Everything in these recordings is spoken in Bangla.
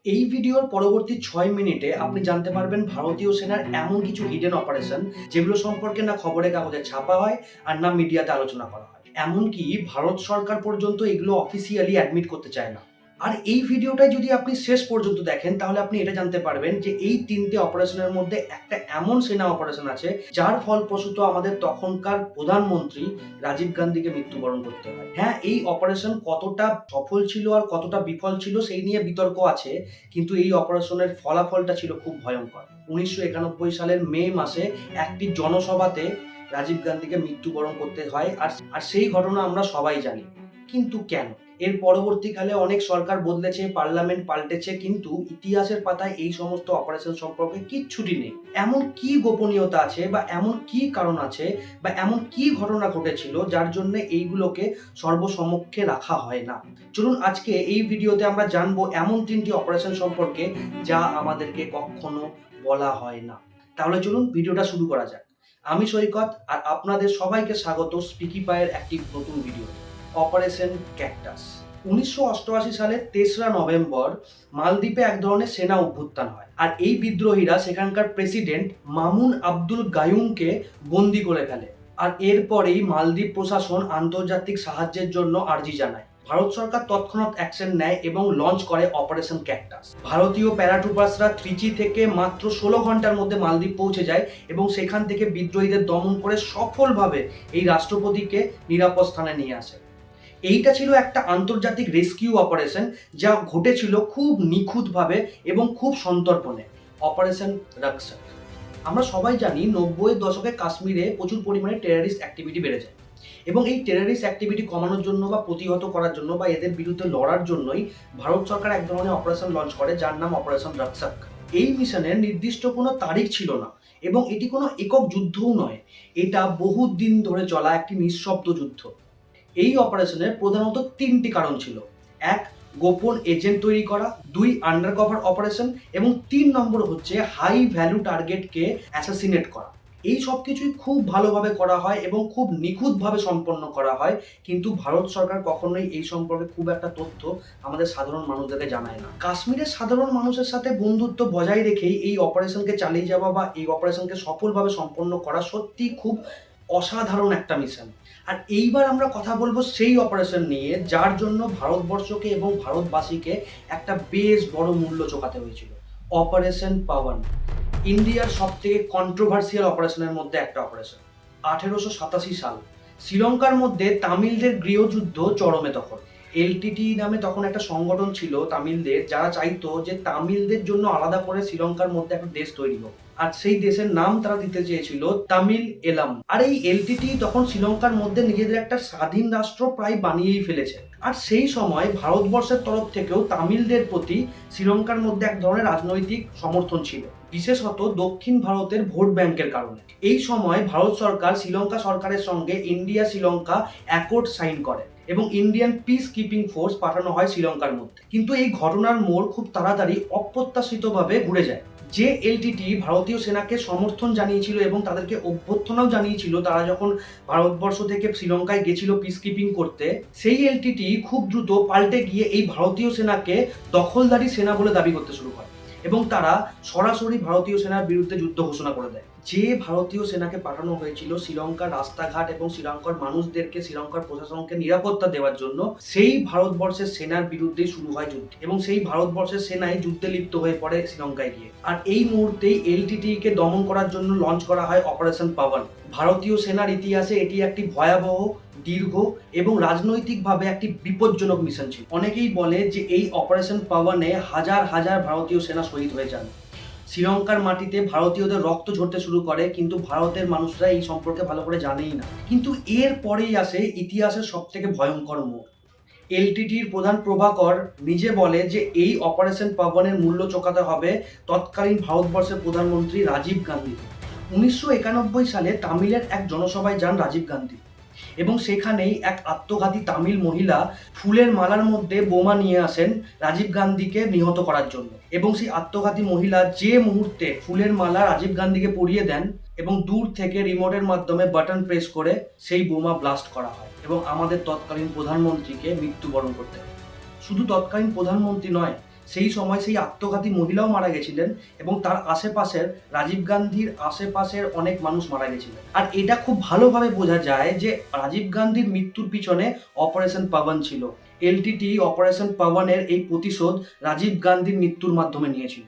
এই ভিডিওর পরবর্তী ৬ মিনিটে আপনি জানতে পারবেন ভারতীয় সেনার এমন কিছু হিডেন অপারেশন যেগুলো সম্পর্কে না খবরের কাগজে ছাপা হয় আর না মিডিয়াতে আলোচনা করা হয়। এমনকি ভারত সরকার পর্যন্ত এগুলো অফিসিয়ালি অ্যাডমিট করতে চায় না। আর এই ভিডিওটাই যদি আপনি শেষ পর্যন্ত দেখেন তাহলে আপনি এটা জানতে পারবেন যে এই ৩টে অপারেশনের মধ্যে একটা এমন সেনা অপারেশন আছে যার ফলপ্রসূত আমাদের তখনকার প্রধানমন্ত্রী রাজীব গান্ধীকে মৃত্যুবরণ করতে হয়। হ্যাঁ, এই অপারেশন কতটা সফল ছিল আর কতটা বিফল ছিল সেই নিয়ে বিতর্ক আছে, কিন্তু এই অপারেশনের ফলাফলটা ছিল খুব ভয়ঙ্কর। ১৯৯১ সালের মে মাসে একটি জনসভাতে রাজীব গান্ধীকে মৃত্যুবরণ করতে হয় আর সেই ঘটনা আমরা সবাই জানি। কিন্তু কেন? এর পরবর্তীকালে অনেক সরকার বদলেছে, পার্লামেন্ট পাল্টেছে, কিন্তু ইতিহাসের পাতায় এই সমস্ত অপারেশন সম্পর্কে কিচ্ছুটি নেই। এমন কি গোপনীয়তা আছে বা এমন কি কারণ আছে বা এমন কি ঘটনা ঘটেছিল যার জন্য এইগুলোকে সর্বসমক্ষে রাখা হয় না? চলুন আজকে এই ভিডিওতে আমরা জানবো এমন ৩টি অপারেশন সম্পর্কে যা আমাদেরকে কখনো বলা হয় না। তাহলে চলুন ভিডিওটা শুরু করা যাক। আমি সৈকত আর আপনাদের সবাইকে স্বাগত স্পিকি পায়ের একটি নতুন ভিডিও, অপারেশন ক্যাকটাস। ১৯৮৮ সালের ৩রা নভেম্বর মালদ্বীপে এক ধরনের সেনা অভ্যুত্থান হয় আর এই বিদ্রোহীরা সেখানকার প্রেসিডেন্ট মামুন আব্দুল গায়ুমকে বন্দি করে ফেলে। আর এরপরেই মালদ্বীপ প্রশাসন আন্তর্জাতিক সাহায্যের জন্য আর্জি জানায়। ভারত সরকার তৎক্ষণাৎ অ্যাকশন নেয় এবং লঞ্চ করে অপারেশন ক্যাকটাস। ভারতীয় প্যারাট্রুপার্সরা ত্রিচি থেকে মাত্র ১৬ ঘন্টার মধ্যে মালদ্বীপ পৌঁছে যায় এবং সেখান থেকে বিদ্রোহীদের দমন করে সফলভাবে এই রাষ্ট্রপতিকে নিরাপদ স্থানে নিয়ে আসে। এইটা ছিল একটা আন্তর্জাতিক রেস্কিউ অপারেশন যা ঘটেছিল খুব নিখুঁতভাবে এবং খুব সন্তর্পণে। অপারেশন রক্ষক। আমরা সবাই জানি ৯০-এর দশকে কাশ্মীরে প্রচুর পরিমাণে টেররিস্ট অ্যাক্টিভিটি বেড়ে যায় এবং এই টেররিস্ট অ্যাক্টিভিটি কমানোর জন্য বা প্রতিহত করার জন্য বা এদের বিরুদ্ধে লড়ার জন্যই ভারত সরকার এক ধরনের অপারেশন লঞ্চ করে যার নাম অপারেশন রক্ষক। এই মিশনের নির্দিষ্ট কোনো তারিখ ছিল না এবং এটি কোনো একক যুদ্ধও নয়, এটা বহু দিন ধরে চলা একটি নিঃশব্দ যুদ্ধ। এই অপারেশনের প্রধানত ৩টি কারণ ছিল। ১. গোপন এজেন্ট তৈরি করা, ২. আন্ডারকভার অপারেশন এবং ৩ নম্বর হচ্ছে হাই ভ্যালু টার্গেটকে অ্যাসাসিনেট করা। এই সব কিছুই খুব ভালোভাবে করা হয় এবং খুব নিখুঁতভাবে সম্পন্ন করা হয়, কিন্তু ভারত সরকার কখনোই এই সম্পর্কে খুব একটা তথ্য আমাদের সাধারণ মানুষদেরকে জানায় না। কাশ্মীরের সাধারণ মানুষের সাথে বন্ধুত্ব বজায় রেখেই এই অপারেশনকে চালিয়ে যাওয়া বা এই অপারেশনকে সফলভাবে সম্পন্ন করা সত্যি খুব অসাধারণ একটা মিশন। আর এইবার আমরা কথা বলবো সেই অপারেশন নিয়ে যার জন্য ভারতবর্ষকে এবং ভারতবাসীকে একটা বেশ বড় মূল্য চোকাতে হয়েছিল। অপারেশন পাওয়ান, ইন্ডিয়ার সবথেকে কন্ট্রোভার্সিয়াল অপারেশনের মধ্যে একটা অপারেশন। ১৮৮৭ সাল, শ্রীলঙ্কার মধ্যে তামিলদের গৃহযুদ্ধ চরমে তখন। এলটিটি নামে তখন একটা সংগঠন ছিল তামিলদের, যারা চাইতো যে তামিলদের জন্য আলাদা করে শ্রীলঙ্কার মধ্যে একটা দেশ তৈরি হোক আর সেই দেশের নাম তারা দিতে চেয়েছিল তামিল এলাম। আর এই এলটিটি তখন শ্রীলঙ্কার মধ্যে নিজেদের একটা স্বাধীন রাষ্ট্র প্রায় বানিয়েই ফেলেছে। আর সেই সময় ভারতবর্ষের তরফ থেকেও তামিলদের প্রতি শ্রীলঙ্কার মধ্যে এক ধরনের রাজনৈতিক সমর্থন ছিল, বিশেষত দক্ষিণ ভারতের ভোট ব্যাংকের কারণে। এই সময় ভারত সরকার শ্রীলঙ্কা সরকারের সঙ্গে ইন্ডিয়া শ্রীলঙ্কা অ্যাকর্ড সাইন করে এবং ইন্ডিয়ান পিস কিপিং ফোর্স পাঠানো হয় শ্রীলঙ্কার মধ্যে। কিন্তু এই ঘটনার মোড় খুব তাড়াতাড়ি অপ্রত্যাশিতভাবে ঘুরে যায়। যে এলটিটি ভারতীয় সেনাকে সমর্থন জানিয়েছিল এবং তাদেরকে অভ্যর্থনাও জানিয়েছিল তারা যখন ভারতবর্ষ থেকে শ্রীলঙ্কায় গেছিল পিস কিপিং করতে, সেই এলটিটি খুব দ্রুত পাল্টে গিয়ে এই ভারতীয় সেনাকে দখলদারি সেনা বলে দাবি করতে শুরু করে এবং তারা সরাসরি ভারতীয় সেনার বিরুদ্ধে যুদ্ধ ঘোষণা করে দেয়। যে ভারতীয় সেনাকে পাঠানো হয়েছিল শ্রীলঙ্কার রাস্তাঘাট এবং শ্রীলঙ্কার মানুষদেরকে, শ্রীলঙ্কার প্রশাসনকে নিরাপত্তা দেওয়ার জন্য, সেই ভারতবর্ষের সেনার বিরুদ্ধেই শুরু হয় যুদ্ধ এবং সেই ভারতবর্ষের সেনাই যুদ্ধে লিপ্ত হয়ে পড়ে শ্রীলঙ্কায় গিয়ে। আর এই মুহূর্তেই এলটিটি কে দমন করার জন্য লঞ্চ করা হয় অপারেশন পাওয়ান। ভারতীয় সেনার ইতিহাসে এটি একটি ভয়াবহ, দীর্ঘ এবং রাজনৈতিকভাবে একটি বিপজ্জনক মিশন ছিল। অনেকেই বলে যে এই অপারেশন পাওয়ানে হাজার হাজার ভারতীয় সেনা শহীদ হয়ে যান। শ্রীলঙ্কার মাটিতে ভারতীয়দের রক্ত ঝরতে শুরু করে, কিন্তু ভারতের মানুষরা এই সম্পর্কে ভালো করে জানেই না। কিন্তু এর পরেই আসে ইতিহাসের সবথেকে ভয়ঙ্কর মোড়। এলটিটির প্রধান প্রভাকর নিজে বলে যে এই অপারেশন পাওয়ানের মূল্য চোকাতে হবে তৎকালীন ভারতবর্ষের প্রধানমন্ত্রী রাজীব গান্ধী। ১৯৯১ সালে তামিলের এক জনসভায় যান রাজীব গান্ধী এবং সেখানেই এক আত্মঘাতী তামিল মহিলা ফুলের মালার মধ্যে বোমা নিয়ে আসেন রাজীব গান্ধীকে নিহত করার জন্য। এবং সেই আত্মঘাতী মহিলা যে মুহূর্তে ফুলের মালা রাজীব গান্ধীকে পরিয়ে দেন এবং দূর থেকে রিমোটের মাধ্যমে বাটন প্রেস করে সেই বোমা ব্লাস্ট করা হয় এবং আমাদের তৎকালীন প্রধানমন্ত্রীকে মৃত্যুবরণ করতে হয়। শুধু তৎকালীন প্রধানমন্ত্রী নয়, সেই সময় সেই আত্মঘাতী মহিলাও মারা গেছিলেন এবং তার আশেপাশের রাজীব গান্ধীর আশেপাশের অনেক মানুষ মারা গেছিলেন। আর এটা খুব ভালোভাবে বোঝা যায় যে রাজীব গান্ধীর মৃত্যুর পিছনে অপারেশন পাবন ছিল। এলটিটি অপারেশন পাবনের এই প্রতিশোধ রাজীব গান্ধীর মৃত্যুর মাধ্যমে নিয়েছিল।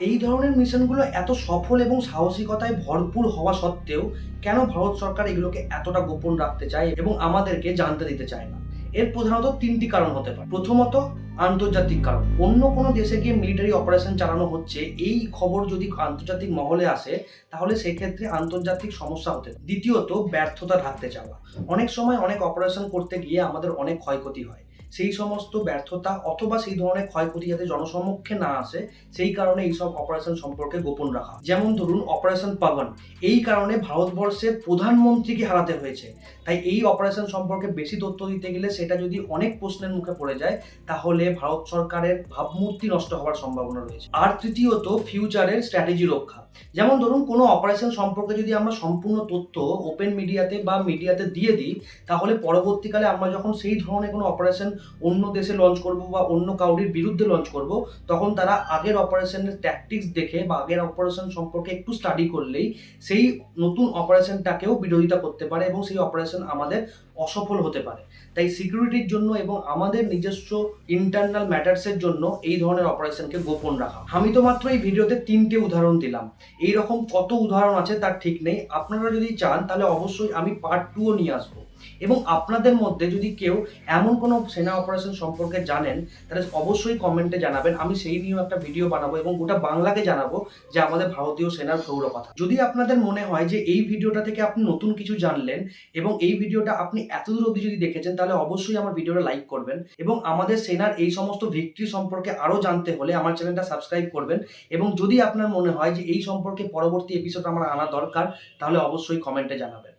এই ধরনের মিশনগুলো এত সফল এবং সাহসিকতায় ভরপুর হওয়া সত্ত্বেও কেন ভারত সরকার এগুলোকে এতটা গোপন রাখতে চায় এবং আমাদেরকে জানতে দিতে চায় না? এর প্রধানত তিনটি কারণ হতে পারে। প্রথমত, আন্তর্জাতিক কারণ। অন্য কোনো দেশে গিয়ে মিলিটারি অপারেশন চালানো হচ্ছে, এই খবর যদি আন্তর্জাতিক মহলে আসে তাহলে সেক্ষেত্রে আন্তর্জাতিক সমস্যা হতে পারে। দ্বিতীয়ত, ব্যর্থতা ঢাকতে চাওয়া। অনেক সময় অনেক অপারেশন করতে গিয়ে আমাদের অনেক ক্ষয়ক্ষতি হয়, সেই সমস্ত ব্যর্থতা অথবা সেই ধরনের ক্ষয়ক্ষতি যাতে জনসমক্ষে না আসে সেই কারণে এইসব অপারেশন সম্পর্কে গোপন রাখা। যেমন ধরুন অপারেশন পাবন, এই কারণে ভারতবর্ষের প্রধানমন্ত্রীকে হারাতে হয়েছে। তাই এই অপারেশন সম্পর্কে বেশি তথ্য দিতে গেলে সেটা যদি অনেক প্রশ্নের মুখে পড়ে যায় তাহলে ভারত সরকারের ভাবমূর্তি নষ্ট হওয়ার সম্ভাবনা রয়েছে। আর তৃতীয়ত, ফিউচারের স্ট্র্যাটেজি রক্ষা। যেমন ধরুন কোনো অপারেশন সম্পর্কে যদি আমরা সম্পূর্ণ তথ্য ওপেন মিডিয়াতে বা মিডিয়াতে দিয়ে দিই তাহলে পরবর্তীকালে আমরা যখন সেই ধরনের কোনো অপারেশন অন্য দেশে লঞ্চ করব বা অন্য কাউরির বিরুদ্ধে লঞ্চ করব তখন তারা আগের অপারেশনের ট্যাকটিক্স দেখে বা আগের অপারেশন সম্পর্কে একটু স্টাডি করলেই সেই নতুন অপারেশনটাকেও বিরোধিতা করতে পারে এবং সেই অপারেশন আমাদের অসফল হতে পারে। তাই সিকিউরিটির জন্য এবং আমাদের নিজস্ব ইন্টারনাল ম্যাটার্সের জন্য এই ধরনের অপারেশনকে গোপন রাখা। আমি তো মাত্র এই ভিডিওতে 3টে উদাহরণ দিলাম, এইরকম কত উদাহরণ আছে তার ঠিক নেই। আপনারা যদি চান তাহলে অবশ্যই আমি পার্ট 2ও নিয়ে আসবো। এবং আপনাদের মধ্যে যদি কেউ এমন কোনো সেনা অপারেশন সম্পর্কে জানেন তাহলে অবশ্যই কমেন্টে জানাবেন, আমি সেই নিয়েও একটা ভিডিও বানাবো এবং গোটা বাংলাকে জানাবো যে আমাদের ভারতীয় সেনার গৌরব কথা। যদি আপনাদের মনে হয় যে এই ভিডিওটা থেকে আপনি নতুন কিছু জানলেন এবং এই ভিডিওটা আপনি এতদূর অবধি যদি দেখেছেন তাহলে অবশ্যই আমার ভিডিওটা লাইক করবেন এবং আমাদের সেনার এই সমস্ত ভিক্টরি সম্পর্কে আরও জানতে হলে আমার চ্যানেলটা সাবস্ক্রাইব করবেন। এবং যদি আপনার মনে হয় যে এই সম্পর্কে পরবর্তী এপিসোড আমার আনা দরকার তাহলে অবশ্যই কমেন্টে জানাবেন।